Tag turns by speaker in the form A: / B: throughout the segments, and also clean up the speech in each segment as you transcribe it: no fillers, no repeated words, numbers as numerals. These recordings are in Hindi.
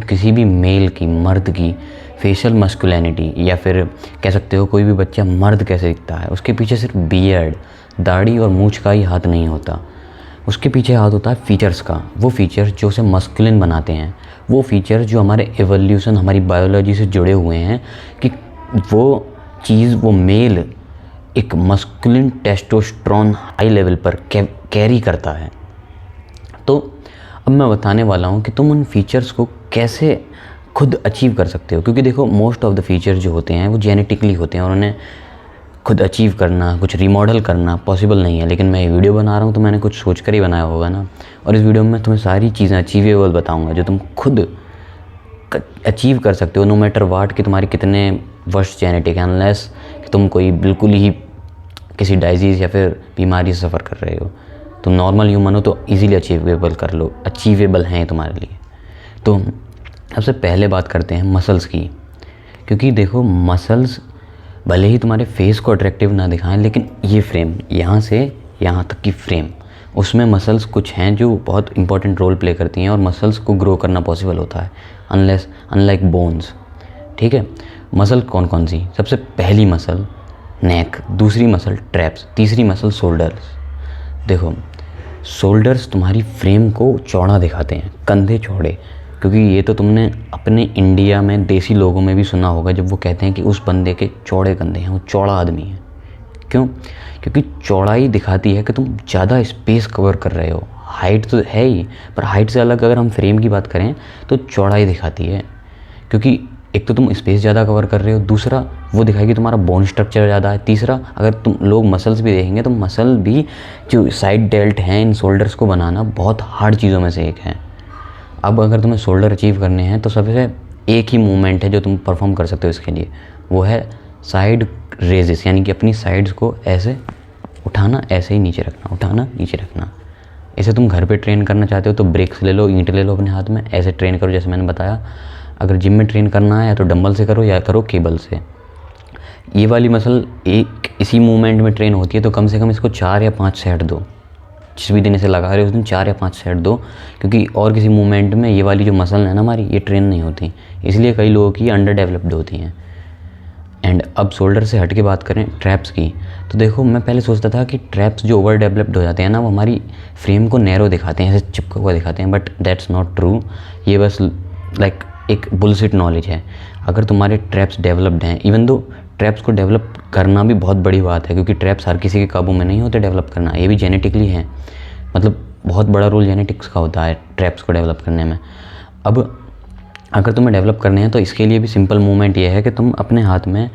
A: किसी भी मेल की, मर्द की फेशियल मस्कुलिनिटी, या फिर कह सकते हो कोई भी बच्चा मर्द कैसे दिखता है, उसके पीछे सिर्फ बियर्ड, दाढ़ी और मूंछ का ही हाथ नहीं होता। उसके पीछे हाथ होता है फीचर्स का। वो फीचर्स जो उसे मस्कुलिन बनाते हैं, वो फीचर्स जो हमारे एवोल्यूशन, हमारी बायोलॉजी से जुड़े हुए हैं, कि वो चीज़, वो मेल एक मस्कुलिन टेस्टोस्टेरोन हाई लेवल पर कैरी करता है। तो अब मैं बताने वाला हूँ कि तुम उन फीचर्स को कैसे खुद अचीव कर सकते हो, क्योंकि देखो मोस्ट ऑफ द फीचर्स जो होते हैं वो जेनेटिकली होते हैं और उन्हें खुद अचीव करना, कुछ रिमॉडल करना पॉसिबल नहीं है। लेकिन मैं ये वीडियो बना रहा हूँ तो मैंने कुछ सोच कर ही बनाया होगा ना, और इस वीडियो में मैं तुम्हें सारी चीज़ें अचीवेबल बताऊँगा जो तुम खुद अचीव कर सकते हो, नो मैटर वाट कि तुम्हारी कितने वर्स्ट जेनेटिक है, अनलेस कि तुम कोई बिल्कुल ही किसी डाइजीज़ या फिर बीमारी से सफ़र कर रहे हो। तुम नॉर्मल ह्यूमन हो तो इजीली अचीवेबल हैं तुम्हारे लिए। तो सबसे पहले बात करते हैं मसल्स की, क्योंकि देखो मसल्स भले ही तुम्हारे फेस को अट्रैक्टिव ना दिखाएं, लेकिन ये फ्रेम, यहाँ से यहाँ तक की फ्रेम, उसमें मसल्स कुछ हैं जो बहुत इंपॉर्टेंट रोल प्ले करती हैं और मसल्स को ग्रो करना पॉसिबल होता है, अनलाइक बोन्स। ठीक है, मसल कौन कौन सी? सबसे पहली मसल नेक, दूसरी मसल ट्रैप्स, तीसरी मसल शोल्डर्स। देखो शोल्डर्स तुम्हारी फ्रेम को चौड़ा दिखाते हैं, कंधे चौड़े, क्योंकि ये तो तुमने अपने इंडिया में देसी लोगों में भी सुना होगा जब वो कहते हैं कि उस बंदे के चौड़े कंधे हैं, वो चौड़ा आदमी है। क्यों? क्योंकि चौड़ाई दिखाती है कि तुम ज़्यादा स्पेस कवर कर रहे हो। हाइट तो है ही, पर हाइट से अलग अगर हम फ्रेम की बात करें तो चौड़ाई दिखाती है, क्योंकि एक तो तुम स्पेस ज़्यादा कवर कर रहे हो, दूसरा वो दिखाएगी तुम्हारा बोन स्ट्रक्चर ज़्यादा है, तीसरा अगर तुम लोग मसल्स भी देखेंगे तो मसल भी जो साइड डेल्ट हैं इन शोल्डर्स को बनाना बहुत हार्ड चीज़ों में से एक है। अब अगर तुम्हें शोल्डर अचीव करने हैं तो सबसे एक ही मूवमेंट है जो तुम परफॉर्म कर सकते हो इसके लिए, वो है साइड रेजेस, यानी कि अपनी साइड्स को ऐसे उठाना, ऐसे ही नीचे रखना, उठाना नीचे रखना। इसे तुम घर पे ट्रेन करना चाहते हो तो ब्रिक्स ले लो, ईंट ले लो अपने हाथ में, ऐसे ट्रेन करो जैसे मैंने बताया। अगर जिम में ट्रेन करना है या तो डंबल से करो या करो केबल से। ये वाली मसल एक इसी मूवमेंट में ट्रेन होती है, तो कम से कम इसको 4 या 5 सेट दो। जिस भी दिन इसे लगा रहे हो उस दिन 4 या 5 सेट दो, क्योंकि और किसी मूवमेंट में ये वाली जो मसल है ना हमारी, ये ट्रेन नहीं होती, इसलिए कई लोगों की अंडर डेवलप्ड होती हैं। एंड अब शोल्डर से हट के बात करें ट्रैप्स की, तो देखो मैं पहले सोचता था कि ट्रैप्स जो ओवर डेवलप्ड हो जाते हैं ना, वो हमारी फ्रेम को नैरो दिखाते हैं, ऐसे चिपका हुआ दिखाते हैं, बट दैट्स नॉट ट्रू। ये बस लाइक एक बुलशिट नॉलेज है। अगर तुम्हारे ट्रैप्स डेवलप्ड हैं, इवन दो ट्रैप्स को डेवलप करना भी बहुत बड़ी बात है, क्योंकि ट्रैप्स हर किसी के काबू में नहीं होते डेवलप करना, ये भी जेनेटिकली है, मतलब बहुत बड़ा रोल जेनेटिक्स का होता है ट्रैप्स को डेवलप करने में। अब अगर तुम्हें डेवलप करने हैं तो इसके लिए भी सिंपल मूवमेंट ये है कि तुम अपने हाथ में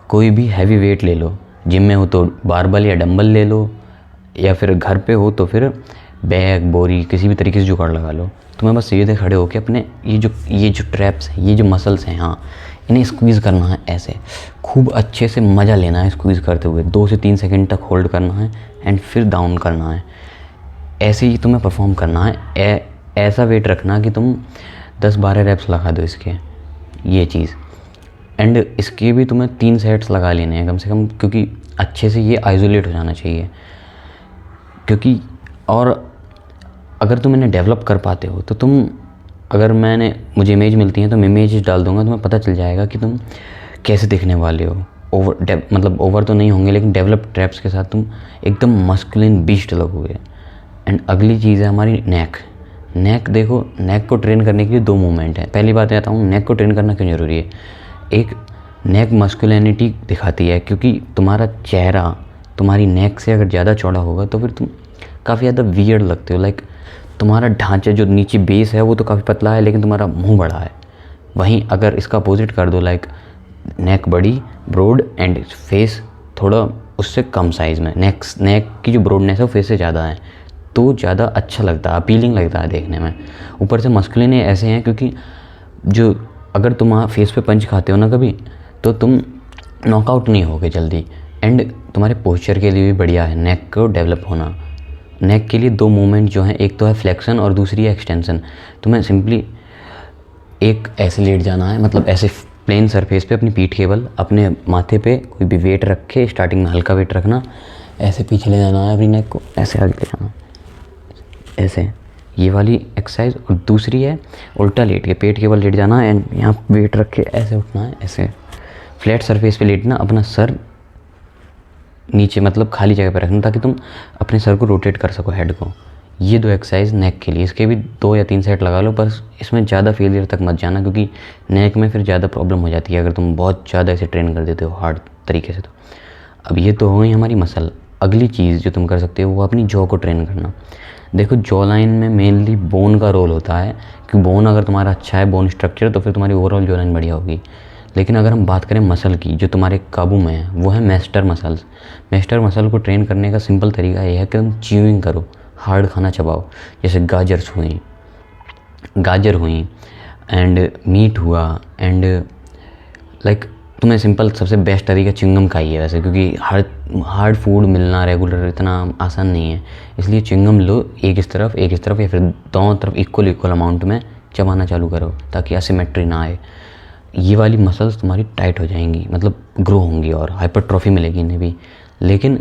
A: कोई भी हैवी वेट ले लो, जिम में हो तो बारबल या डंबल ले लो, या फिर घर पे हो तो फिर बैग, बोरी, किसी भी तरीके से जुगाड़ लगा लो। तुम्हें बस सीधे खड़े होकर अपने ये जो ट्रैप्स हैं, ये जो मसल्स हैं, हाँ, इन्हें स्क्वीज़ करना है, ऐसे खूब अच्छे से मज़ा लेना है स्क्वीज़ करते हुए, 2 से 3 सेकंड तक होल्ड करना है एंड फिर डाउन करना है। ऐसे ही तुम्हें परफॉर्म करना है। ऐसा वेट रखना कि तुम 10-12 रेप्स लगा दो इसके, ये चीज़। एंड इसके भी तुम्हें 3 सेट्स लगा लेने हैं कम से कम, क्योंकि अच्छे से ये आइसोलेट हो जाना चाहिए। क्योंकि और अगर तुम इन्हें डेवलप कर पाते हो तो तुम, अगर मुझे इमेज मिलती है तो मैं इमेज डाल दूंगा, तुम्हें पता चल जाएगा कि तुम कैसे दिखने वाले हो। मतलब ओवर तो नहीं होंगे, लेकिन डेवलप ट्रैप्स के साथ तुम एकदम मस्कुलिन बीस्ट लगोगे। एंड अगली चीज़ है हमारी नेक। देखो नेक को ट्रेन करने के लिए 2 मूवमेंट है। पहली बात कहता हूँ, नेक को ट्रेन करना क्यों ज़रूरी है। एक, नेक मस्कुलिनिटी दिखाती है, क्योंकि तुम्हारा चेहरा तुम्हारी नेक से अगर ज़्यादा चौड़ा होगा तो फिर तुम काफ़ी ज़्यादा वियर्ड लगते हो। लाइक तुम्हारा ढांचा जो नीचे बेस है वो तो काफ़ी पतला है, लेकिन तुम्हारा मुंह बड़ा है। वहीं अगर इसका अपोजिट कर दो, लाइक नेक बड़ी, ब्रॉड, एंड फेस थोड़ा उससे कम साइज़ में, नेक की जो ब्रॉडनेस है वो फेस से ज़्यादा है, तो ज़्यादा अच्छा लगता है, अपीलिंग लगता है देखने में। ऊपर से मस्कुलिन ऐसे हैं क्योंकि जो अगर तुम फेस पे पंच खाते हो ना कभी, तो तुम नॉकआउट नहीं होगे जल्दी। एंड तुम्हारे पोस्चर के लिए भी बढ़िया है नेक को डेवलप होना। नेक के लिए 2 मूवमेंट जो हैं, एक तो है फ्लेक्शन और दूसरी है एक्सटेंशन। तुम्हें सिंपली एक ऐसे लेट जाना है, मतलब ऐसे प्लेन सरफेस पे अपनी पीठ केवल अपने माथे पे कोई भी वेट रख के, स्टार्टिंग में हल्का वेट रखना, ऐसे पीछे ले जाना है अपनी नेक को, ऐसे आगे ले जाना, ऐसे ये वाली एक्सरसाइज। और दूसरी है उल्टा लेट के, पेट के बल लेट जाना एंड यहाँ वेट रख के ऐसे उठना है, ऐसे फ्लैट सरफेस पे लेटना, अपना सर नीचे मतलब खाली जगह पे रखना ताकि तुम अपने सर को रोटेट कर सको, हेड को। ये 2 एक्सरसाइज नेक के लिए, इसके भी 2 या 3 सेट लगा लो, बस इसमें ज़्यादा फेलियर तक मत जाना क्योंकि नेक में फिर ज़्यादा प्रॉब्लम हो जाती है अगर तुम बहुत ज़्यादा इसे ट्रेन कर देते हो हार्ड तरीके से। तो अब ये तो हो गई हमारी मसल। अगली चीज़ जो तुम कर सकते हो वो अपनी जॉ को ट्रेन करना। देखो जॉ लाइन में मेनली बोन का रोल होता है, क्योंकि बोन अगर तुम्हारा अच्छा है, बोन स्ट्रक्चर, तो फिर तुम्हारी ओवरऑल जॉ लाइन बढ़िया होगी। लेकिन अगर हम बात करें मसल की जो तुम्हारे काबू में है, वो है मैस्टर मसल्स। मैस्टर मसल को ट्रेन करने का सिंपल तरीका ये है कि तुम च्यूइंग करो, हार्ड खाना चबाओ, जैसे गाजर हुई एंड मीट हुआ एंड लाइक तुम्हें सिंपल सबसे बेस्ट तरीका च्युइंगम का ही है वैसे, क्योंकि हार्ड फूड मिलना रेगुलर इतना आसान नहीं है। इसलिए च्युइंगम लो, एक इस तरफ या फिर दोनों तरफ इक्वल अमाउंट में चबाना चालू करो ताकि असिमेट्री ना आए। ये वाली मसल्स तुम्हारी टाइट हो जाएंगी, मतलब ग्रो होंगी और हाइपरट्रॉफी मिलेगी इन्हें भी। लेकिन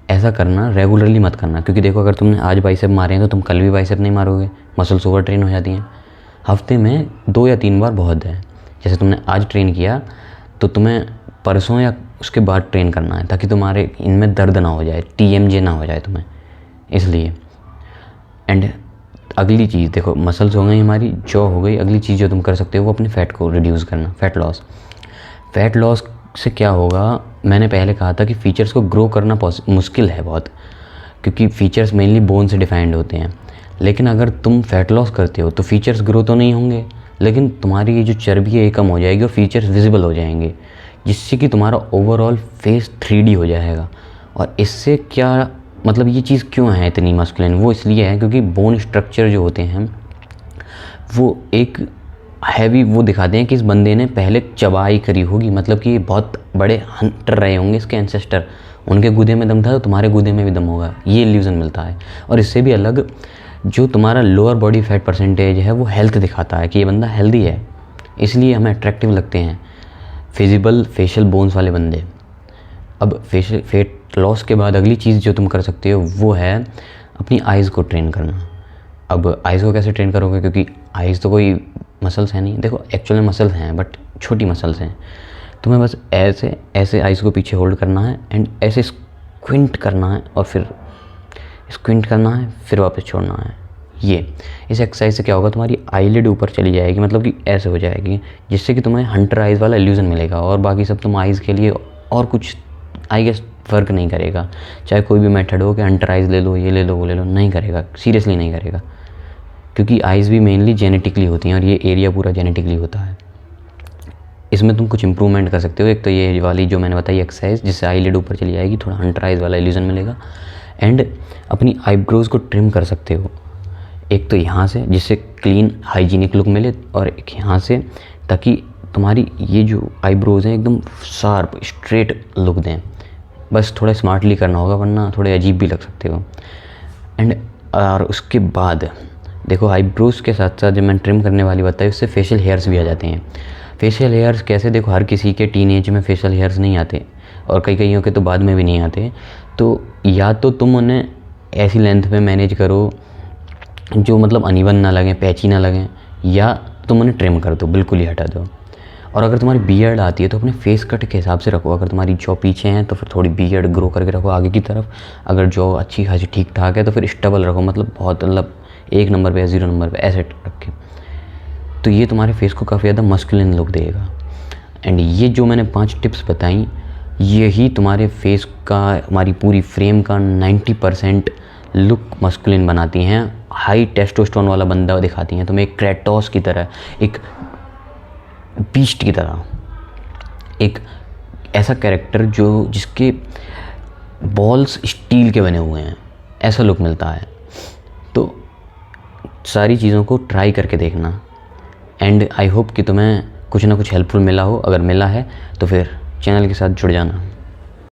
A: ऐसा करना रेगुलरली मत करना, क्योंकि देखो अगर तुमने आज बाइसेप मारे हैं तो तुम कल भी बाइसेप नहीं मारोगे, मसल्स ओवर ट्रेन हो जाती हैं। हफ्ते में 2 या 3 बार बहुत है। जैसे तुमने आज ट्रेन किया तो तुम्हें परसों या उसके बाद ट्रेन करना है ताकि तुम्हारे इनमें दर्द ना हो जाए, TMJ ना हो जाए तुम्हें, इसलिए। एंड अगली चीज़ देखो, मसल्स हो गई हमारी, जॉ हो गई। अगली चीज़ जो तुम कर सकते हो वो अपने फ़ैट को रिड्यूस करना, फ़ैट लॉस से क्या होगा, मैंने पहले कहा था कि फ़ीचर्स को ग्रो करना मुश्किल है बहुत, क्योंकि फ़ीचर्स मेनली बोन से डिफाइंड होते हैं। लेकिन अगर तुम फ़ैट लॉस करते हो तो फ़ीचर्स ग्रो तो नहीं होंगे, लेकिन तुम्हारी ये जो चर्बी है ये कम हो जाएगी और फ़ीचर्स विजिबल हो जाएंगे, जिससे कि तुम्हारा ओवरऑल फेस 3D हो जाएगा। और इससे क्या मतलब, ये चीज़ क्यों है इतनी मस्कुलिन, वो इसलिए है क्योंकि बोन स्ट्रक्चर जो होते हैं वो एक हैवी वो दिखाते हैं कि इस बंदे ने पहले चबाई करी होगी, मतलब कि बहुत बड़े हंटर रहे होंगे इसके एंसेस्टर, उनके गूदे में दम था तो तुम्हारे गूदे में भी दम होगा, ये इल्यूज़न मिलता है। और इससे भी अलग जो तुम्हारा लोअर बॉडी फैट परसेंटेज है वो हेल्थ दिखाता है कि ये बंदा हेल्दी है, इसलिए हमें अट्रैक्टिव लगते हैं फिजिबल फेशियल बोन्स वाले बंदे। अब फेट लॉस के बाद अगली चीज़ जो तुम कर सकते हो वो है अपनी आइज़ को ट्रेन करना। अब आइज़ को कैसे ट्रेन करोगे, क्योंकि आइज़ तो कोई मसल्स है नहीं, देखो एक्चुअल में मसल्स हैं बट छोटी मसल्स हैं। तुम्हें बस ऐसे ऐसे आइज़ को पीछे होल्ड करना है एंड ऐसे स्क्विंट करना है और फिर स्क्विंट करना है, फिर वापस छोड़ना है। ये इस एक्सरसाइज से क्या होगा, तुम्हारी आईलिड ऊपर चली जाएगी, मतलब कि ऐसे हो जाएगी, जिससे कि तुम्हें हंटर आइज़ वाला इल्यूज़न मिलेगा। और बाकी सब तुम आइज़ के लिए और कुछ आई गेस फ़र्क नहीं करेगा, चाहे कोई भी मेथड हो कि हंटर आइज़ ले लो, ये ले लो, वो ले लो, नहीं करेगा, सीरियसली नहीं करेगा, क्योंकि आइज़ भी मेनली जेनेटिकली होती हैं और ये एरिया पूरा जेनेटिकली होता है। इसमें तुम कुछ इंप्रूवमेंट कर सकते हो, एक तो ये वाली जो मैंने बताई एक्सरसाइज जिससे आईलिड ऊपर चली जाएगी, थोड़ा हंटर आइज़ वाला इल्यूज़न मिलेगा। एंड अपनी आईब्रोज़ को ट्रिम कर सकते हो, एक तो यहाँ से जिससे क्लीन हाइजीनिक लुक मिले, और एक यहाँ से ताकि तुम्हारी ये जो आईब्रोज़ हैं एकदम शार्प स्ट्रेट लुक दें। बस थोड़ा स्मार्टली करना होगा वरना थोड़े अजीब भी लग सकते हो। एंड और उसके बाद देखो आईब्रोज़ के साथ साथ जब मैं ट्रिम करने वाली बताई उससे फेशियल हेयर्स भी आ जाते हैं। फेशियल हेयर्स कैसे, देखो हर किसी के टीनेज में फेशियल हेयर्स नहीं आते और कईयों के तो बाद में भी नहीं आते। तो या तो तुम उन्हें ऐसी लेंथ में मैनेज करो जो मतलब अनइवन ना लगें, पैची ना लगें, या तुम उन्हें ट्रिम कर दो, बिल्कुल ही हटा दो। और अगर तुम्हारी बियर्ड आती है तो अपने फेस कट के हिसाब से रखो। अगर तुम्हारी जॉ पीछे है तो फिर थोड़ी बियर्ड ग्रो करके रखो आगे की तरफ। अगर जॉ अच्छी खासी ठीक ठाक है तो फिर स्टेबल रखो, मतलब बहुत मतलब 1 नंबर पे या 0 नंबर पे ऐसे रख के। तो ये तुम्हारे फेस को काफ़ी ज़्यादा मस्कुलिन लुक देगा। एंड ये जो मैंने 5 टिप्स बताई, यही तुम्हारे फेस का, हमारी पूरी फ्रेम का 90% लुक मस्कुलिन बनाती हैं, हाई टेस्टोस्टेरोन वाला बंदा दिखाती हैं तुम्हें, एक क्रेटोस की तरह, एक बीस्ट की तरह, एक ऐसा कैरेक्टर जो जिसके बॉल्स स्टील के बने हुए हैं, ऐसा लुक मिलता है। तो सारी चीज़ों को ट्राई करके देखना। एंड आई होप कि तुम्हें कुछ ना कुछ हेल्पफुल मिला हो। अगर मिला है तो फिर चैनल के साथ जुड़ जाना।